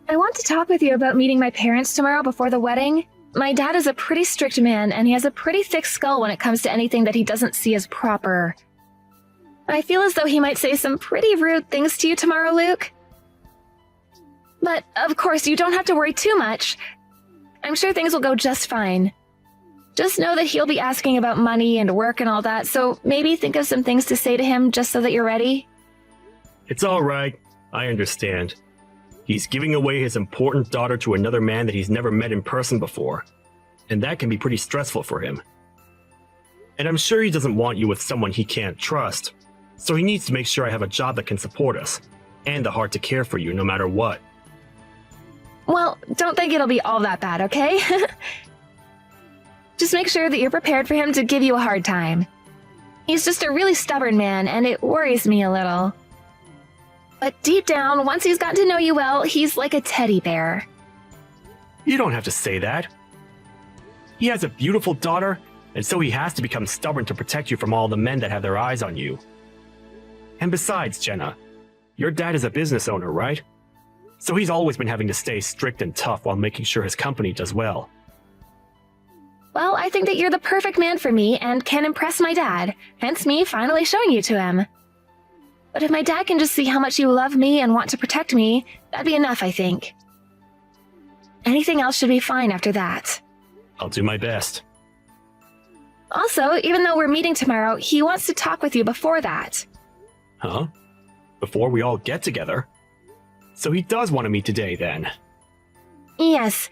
I want to talk with you about meeting my parents tomorrow before the wedding. My dad is a pretty strict man, and he has a pretty thick skull when it comes to anything that he doesn't see as proper. I feel as though he might say some pretty rude things to you tomorrow, Luke. But, of course, you don't have to worry too much. I'm sure things will go just fine. Just know that he'll be asking about money and work and all that, so maybe think of some things to say to him just so that you're ready. It's all right. I understand. He's giving away his important daughter to another man that he's never met in person before, and that can be pretty stressful for him. And I'm sure he doesn't want you with someone he can't trust, so he needs to make sure I have a job that can support us, and the heart to care for you no matter what. Well, don't think it'll be all that bad, okay? Just make sure that you're prepared for him to give you a hard time. He's just a really stubborn man, and it worries me a little. But deep down, once he's gotten to know you well, he's like a teddy bear. You don't have to say that. He has a beautiful daughter, and so he has to become stubborn to protect you from all the men that have their eyes on you. And besides, Jenna, your dad is a business owner, right? So he's always been having to stay strict and tough while making sure his company does well. Well, I think that you're the perfect man for me and can impress my dad, hence me finally showing you to him. But if my dad can just see how much you love me and want to protect me, that'd be enough, I think. Anything else should be fine after that. I'll do my best. Also, even though we're meeting tomorrow, he wants to talk with you before that. Huh? Before we all get together? So he does want to meet today, then? Yes.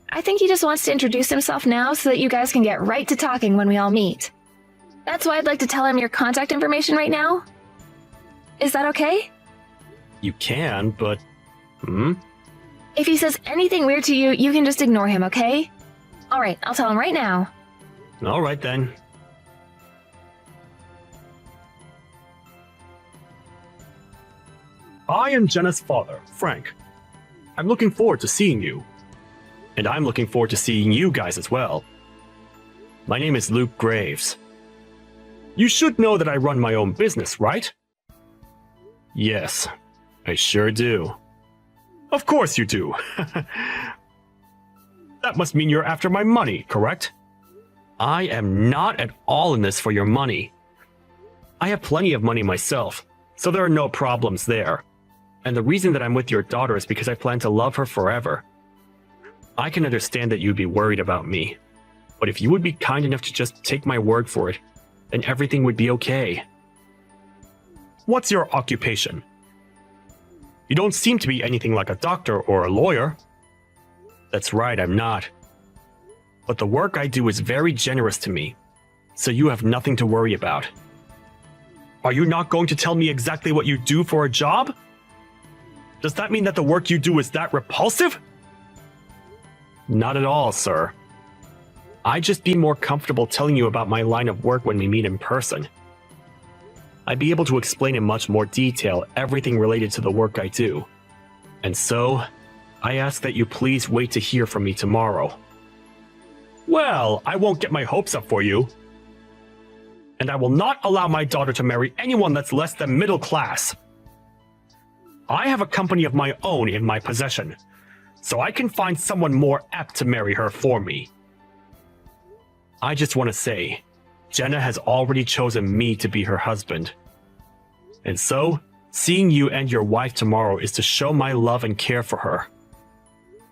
I think he just wants to introduce himself now so that you guys can get right to talking when we all meet. That's why I'd like to tell him your contact information right now. Is that okay? You can, but... If he says anything weird to you, you can just ignore him, okay? Alright, I'll tell him right now. Alright then. I am Jenna's father, Frank. I'm looking forward to seeing you. And I'm looking forward to seeing you guys as well. My name is Luke Graves. You should know that I run my own business, right? Yes, I sure do. Of course you do. That must mean you're after my money, correct? I am not at all in this for your money. I have plenty of money myself, so there are no problems there. And the reason that I'm with your daughter is because I plan to love her forever. I can understand that you'd be worried about me, but if you would be kind enough to just take my word for it, then everything would be okay. What's your occupation? You don't seem to be anything like a doctor or a lawyer. That's right, I'm not. But the work I do is very generous to me, so you have nothing to worry about. Are you not going to tell me exactly what you do for a job? Does that mean that the work you do is that repulsive? Not at all, sir. I'd just be more comfortable telling you about my line of work when we meet in person. I'd be able to explain in much more detail everything related to the work I do. And so, I ask that you please wait to hear from me tomorrow. Well, I won't get my hopes up for you. And I will not allow my daughter to marry anyone that's less than middle class. I have a company of my own in my possession, so I can find someone more apt to marry her for me. I just want to say, Jenna has already chosen me to be her husband. And so, seeing you and your wife tomorrow is to show my love and care for her.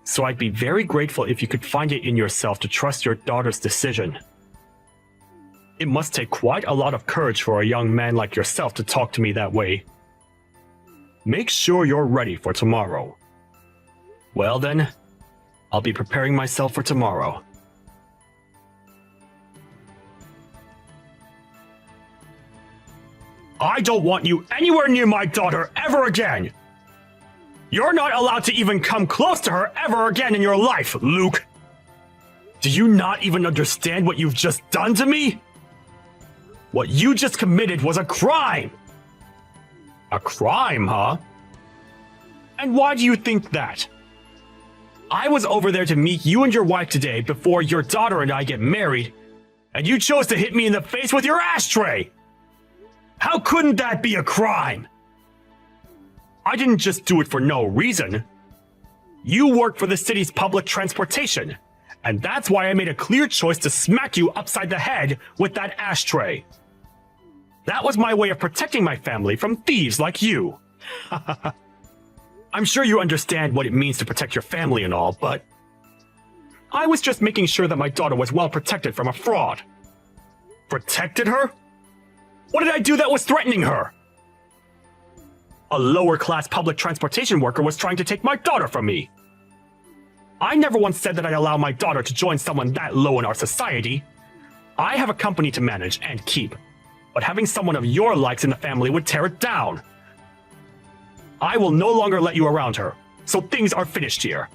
So I'd be very grateful if you could find it in yourself to trust your daughter's decision. It must take quite a lot of courage for a young man like yourself to talk to me that way. Make sure you're ready for tomorrow. Well then, I'll be preparing myself for tomorrow. I don't want you anywhere near my daughter ever again! You're not allowed to even come close to her ever again in your life, Luke! Do you not even understand what you've just done to me? What you just committed was a crime! A crime, huh? And why do you think that? I was over there to meet you and your wife today before your daughter and I get married, and you chose to hit me in the face with your ashtray! How couldn't that be a crime? I didn't just do it for no reason. You work for the city's public transportation, and that's why I made a clear choice to smack you upside the head with that ashtray. That was my way of protecting my family from thieves like you. I'm sure you understand what it means to protect your family and all, but I was just making sure that my daughter was well protected from a fraud. Protected her? What did I do that was threatening her? A lower-class public transportation worker was trying to take my daughter from me. I never once said that I'd allow my daughter to join someone that low in our society. I have a company to manage and keep, but having someone of your likes in the family would tear it down. I will no longer let you around her, so things are finished here.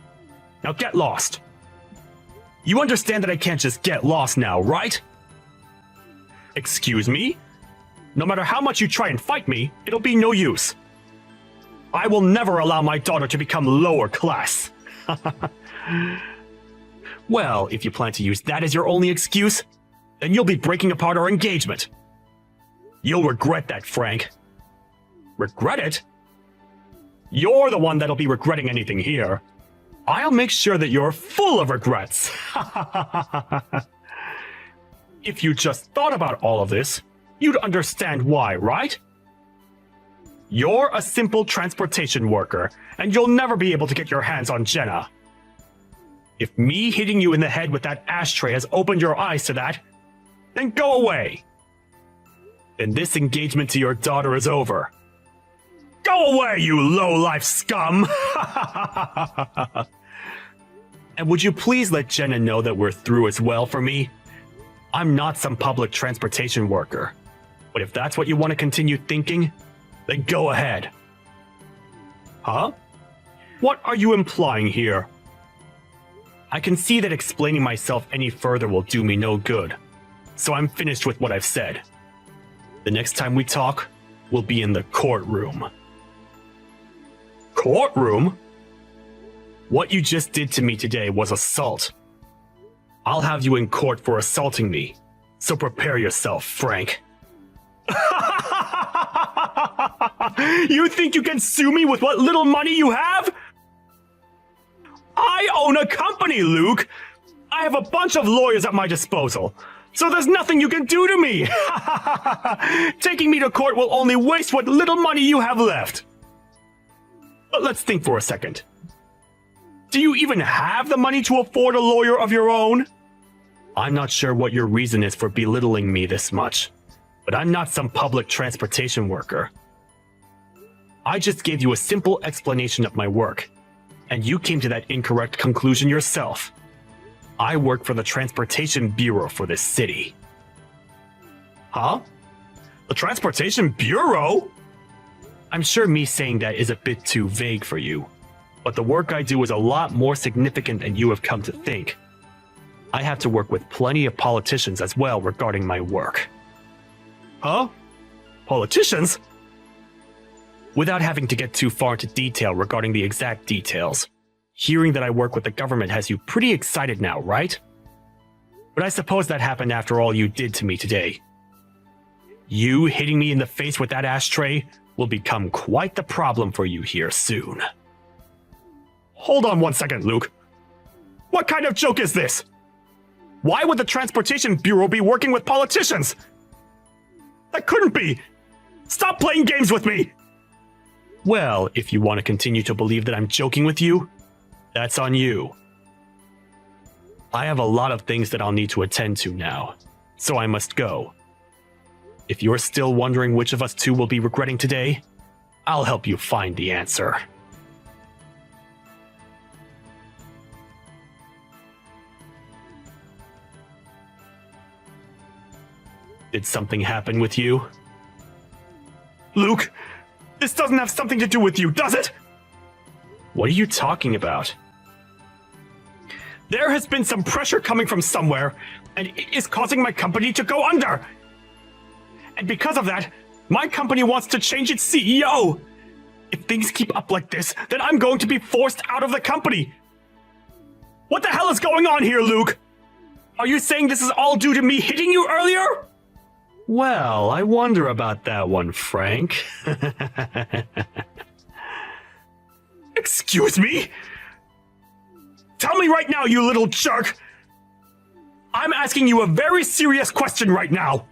Now get lost. You understand that I can't just get lost now, right? Excuse me? No matter how much you try and fight me, it'll be no use. I will never allow my daughter to become lower class. Well, if you plan to use that as your only excuse, then you'll be breaking apart our engagement. You'll regret that, Frank. Regret it? You're the one that'll be regretting anything here. I'll make sure that you're full of regrets. If you just thought about all of this, you'd understand why, right? You're a simple transportation worker, and you'll never be able to get your hands on Jenna. If me hitting you in the head with that ashtray has opened your eyes to that, then go away. Then this engagement to your daughter is over. Go away, you low-life scum! And would you please let Jenna know that we're through as well for me? I'm not some public transportation worker. But if that's what you want to continue thinking, then go ahead. Huh? What are you implying here? I can see that explaining myself any further will do me no good, so I'm finished with what I've said. The next time we talk, we'll be in the courtroom. Courtroom? What you just did to me today was assault. I'll have you in court for assaulting me, so prepare yourself, Frank. You think you can sue me with what little money you have? I own a company, Luke. I have a bunch of lawyers at my disposal, so there's nothing you can do to me. Taking me to court will only waste what little money you have left. But let's think for a second. Do you even have the money to afford a lawyer of your own? I'm not sure what your reason is for belittling me this much, but I'm not some public transportation worker. I just gave you a simple explanation of my work, and you came to that incorrect conclusion yourself. I work for the Transportation Bureau for this city. Huh? The Transportation Bureau? I'm sure me saying that is a bit too vague for you, but the work I do is a lot more significant than you have come to think. I have to work with plenty of politicians as well regarding my work. Huh? Politicians? Without having to get too far into detail regarding the exact details, hearing that I work with the government has you pretty excited now, right? But I suppose that happened after all you did to me today. You hitting me in the face with that ashtray will become quite the problem for you here soon. Hold on one second, Luke. What kind of joke is this? Why would the Transportation Bureau be working with politicians? That couldn't be! Stop playing games with me! Well, if you want to continue to believe that I'm joking with you, that's on you. I have a lot of things that I'll need to attend to now, so I must go. If you're still wondering which of us two will be regretting today, I'll help you find the answer. Did something happen with you? Luke, this doesn't have something to do with you, does it? What are you talking about? There has been some pressure coming from somewhere, and it is causing my company to go under. And because of that, my company wants to change its CEO. If things keep up like this, then I'm going to be forced out of the company. What the hell is going on here, Luke? Are you saying this is all due to me hitting you earlier? Well, I wonder about that one, Frank. Excuse me? Tell me right now, you little jerk! I'm asking you a very serious question right now!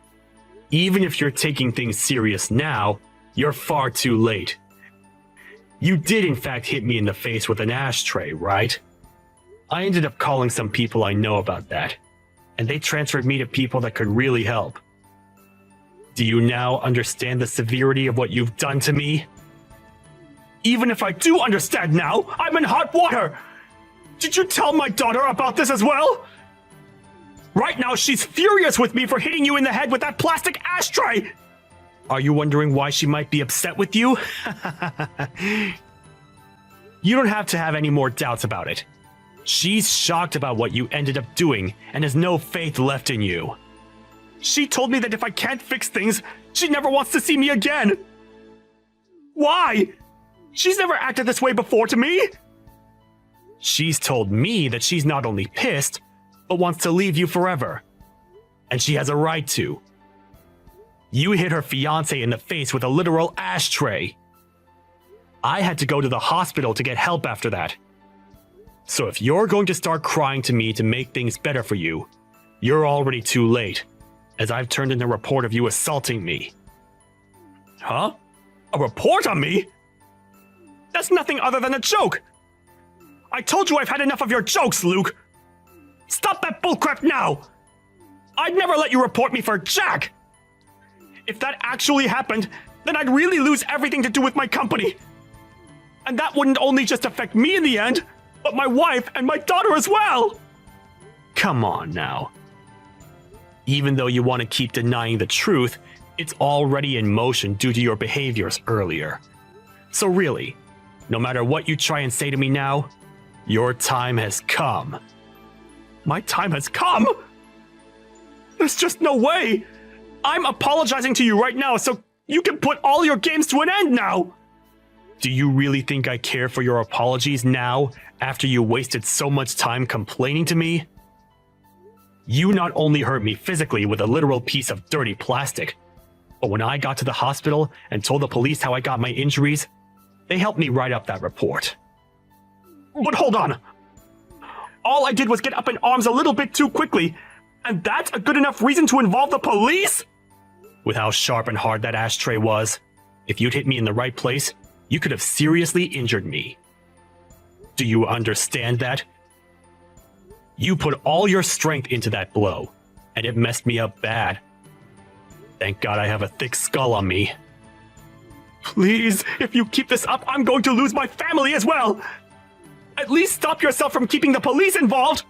Even if you're taking things serious now, you're far too late. You did in fact hit me in the face with an ashtray, right? I ended up calling some people I know about that, and they transferred me to people that could really help. Do you now understand the severity of what you've done to me? Even if I do understand now, I'm in hot water! Did you tell my daughter about this as well? Right now, she's furious with me for hitting you in the head with that plastic ashtray! Are you wondering why she might be upset with you? You don't have to have any more doubts about it. She's shocked about what you ended up doing and has no faith left in you. She told me that if I can't fix things, she never wants to see me again. Why? She's never acted this way before to me. She's told me that she's not only pissed, but wants to leave you forever. And she has a right to. You hit her fiancé in the face with a literal ashtray. I had to go to the hospital to get help after that. So if you're going to start crying to me to make things better for you, you're already too late, as I've turned in a report of you assaulting me. Huh? A report on me? That's nothing other than a joke. I told you I've had enough of your jokes, Luke. Stop that bullcrap now. I'd never let you report me for Jack. If that actually happened, then I'd really lose everything to do with my company. And that wouldn't only just affect me in the end, but my wife and my daughter as well. Come on now. Even though you want to keep denying the truth, it's already in motion due to your behaviors earlier. So really, no matter what you try and say to me now, your time has come. My time has come? There's just no way. I'm apologizing to you right now so you can put all your games to an end now. Do you really think I care for your apologies now, after you wasted so much time complaining to me? You not only hurt me physically with a literal piece of dirty plastic, but when I got to the hospital and told the police how I got my injuries, they helped me write up that report. But hold on. All I did was get up in arms a little bit too quickly, and that's a good enough reason to involve the police? With how sharp and hard that ashtray was, if you'd hit me in the right place, you could have seriously injured me. Do you understand that? You put all your strength into that blow, and it messed me up bad. Thank God I have a thick skull on me. Please, if you keep this up, I'm going to lose my family as well! At least stop yourself from keeping the police involved!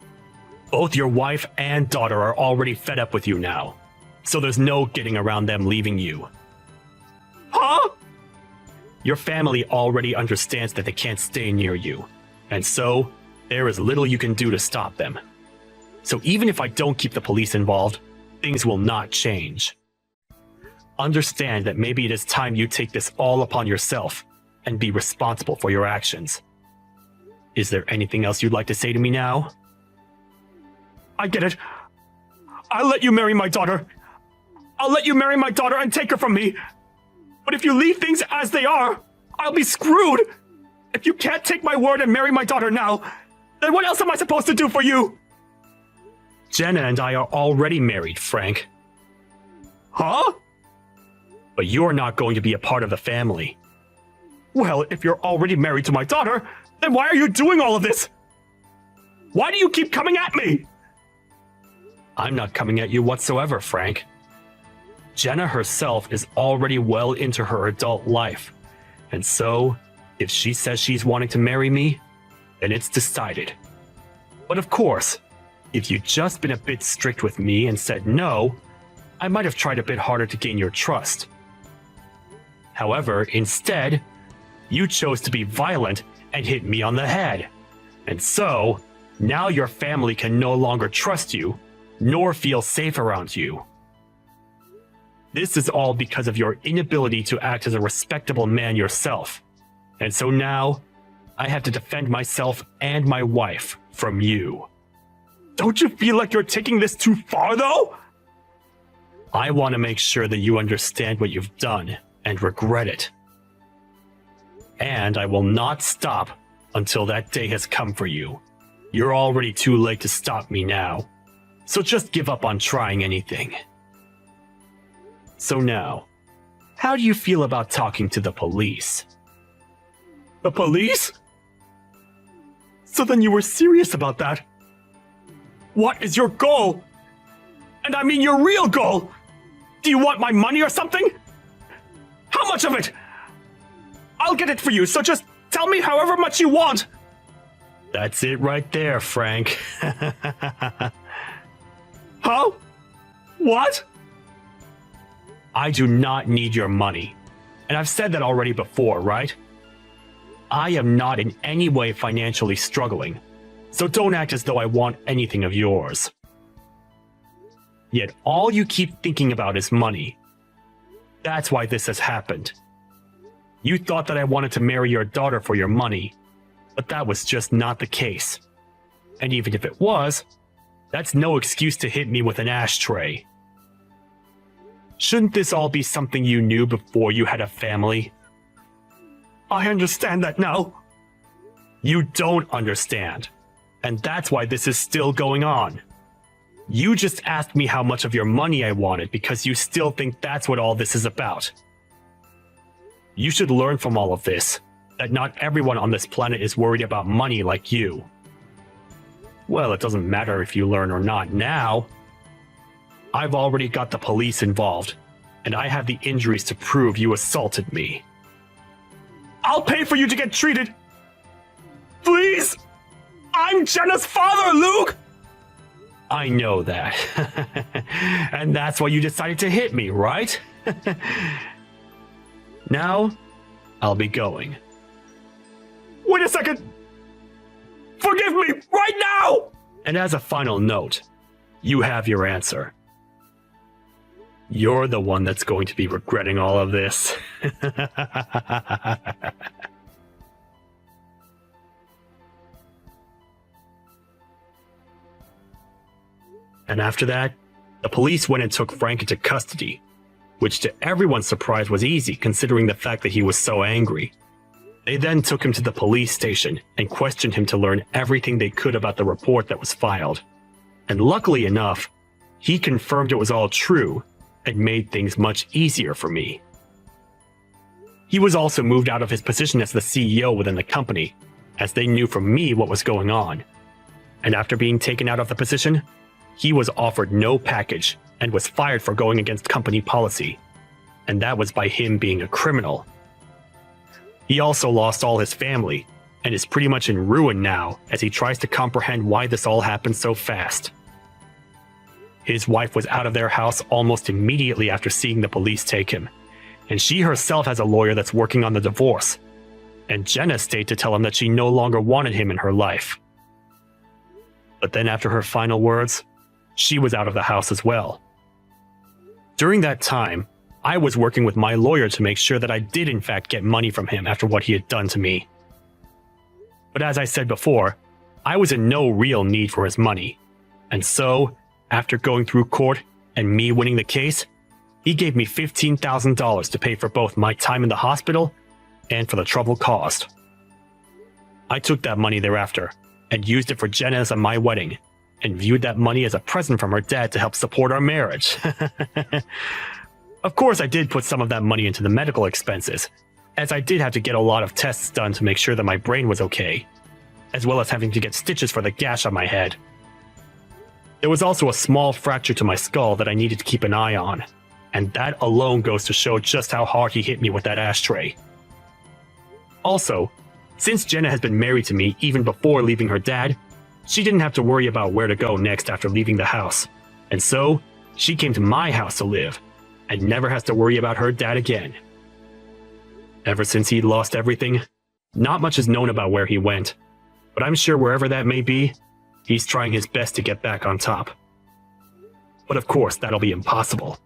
Both your wife and daughter are already fed up with you now, so there's no getting around them leaving you. Huh? Your family already understands that they can't stay near you, and so there is little you can do to stop them. So even if I don't keep the police involved, things will not change. Understand that maybe it is time you take this all upon yourself and be responsible for your actions. Is there anything else you'd like to say to me now? I get it. I'll let you marry my daughter. I'll let you marry my daughter and take her from me. But if you leave things as they are, I'll be screwed. If you can't take my word and marry my daughter now, then what else am I supposed to do for you? Jenna and I are already married, Frank. Huh? But you're not going to be a part of the family. Well, if you're already married to my daughter, then why are you doing all of this? Why do you keep coming at me? I'm not coming at you whatsoever, Frank. Jenna herself is already well into her adult life, and so, if she says she's wanting to marry me, then it's decided. But of course, if you'd just been a bit strict with me and said no, I might have tried a bit harder to gain your trust. However, instead, you chose to be violent and hit me on the head. And so, now your family can no longer trust you, nor feel safe around you. This is all because of your inability to act as a respectable man yourself. And so now, I have to defend myself and my wife from you. Don't you feel like you're taking this too far, though? I want to make sure that you understand what you've done and regret it. And I will not stop until that day has come for you. You're already too late to stop me now, so just give up on trying anything. So now, how do you feel about talking to the police? The police? So then you were serious about that? What is your goal? And I mean your real goal! Do you want my money or something? How much of it? I'll get it for you, so just tell me however much you want! That's it right there, Frank. Huh? What? I do not need your money. And I've said that already before, right? I am not in any way financially struggling, so don't act as though I want anything of yours. Yet all you keep thinking about is money. That's why this has happened. You thought that I wanted to marry your daughter for your money, but that was just not the case. And even if it was, that's no excuse to hit me with an ashtray. Shouldn't this all be something you knew before you had a family? I understand that now. You don't understand. And that's why this is still going on. You just asked me how much of your money I wanted because you still think that's what all this is about. You should learn from all of this that not everyone on this planet is worried about money like you. Well, it doesn't matter if you learn or not now. I've already got the police involved, and I have the injuries to prove you assaulted me. I'll pay for you to get treated! Please! I'm Jenna's father, Luke! I know that. And that's why you decided to hit me, right? Now, I'll be going. Wait a second! Forgive me, right now! And as a final note, you have your answer. You're the one that's going to be regretting all of this. And after that, the police went and took Frank into custody, which to everyone's surprise was easy considering the fact that he was so angry. They then took him to the police station and questioned him to learn everything they could about the report that was filed. And luckily enough, he confirmed it was all true and made things much easier for me. He was also moved out of his position as the CEO within the company, as they knew from me what was going on. And after being taken out of the position, he was offered no package and was fired for going against company policy. And that was by him being a criminal. He also lost all his family and is pretty much in ruin now as he tries to comprehend why this all happened so fast. His wife was out of their house almost immediately after seeing the police take him, and she herself has a lawyer that's working on the divorce, and Jenna stayed to tell him that she no longer wanted him in her life. But then after her final words, she was out of the house as well. During that time, I was working with my lawyer to make sure that I did in fact get money from him after what he had done to me. But as I said before, I was in no real need for his money, and so, after going through court and me winning the case, he gave me $15,000 to pay for both my time in the hospital and for the trouble caused. I took that money thereafter and used it for Jenna's and my wedding, and viewed that money as a present from her dad to help support our marriage. Of course, I did put some of that money into the medical expenses, as I did have to get a lot of tests done to make sure that my brain was okay, as well as having to get stitches for the gash on my head. There was also a small fracture to my skull that I needed to keep an eye on, and that alone goes to show just how hard he hit me with that ashtray. Also, since Jenna has been married to me even before leaving her dad, she didn't have to worry about where to go next after leaving the house, and so she came to my house to live, and never has to worry about her dad again. Ever since he'd lost everything, not much is known about where he went, but I'm sure wherever that may be, he's trying his best to get back on top. But of course, that'll be impossible.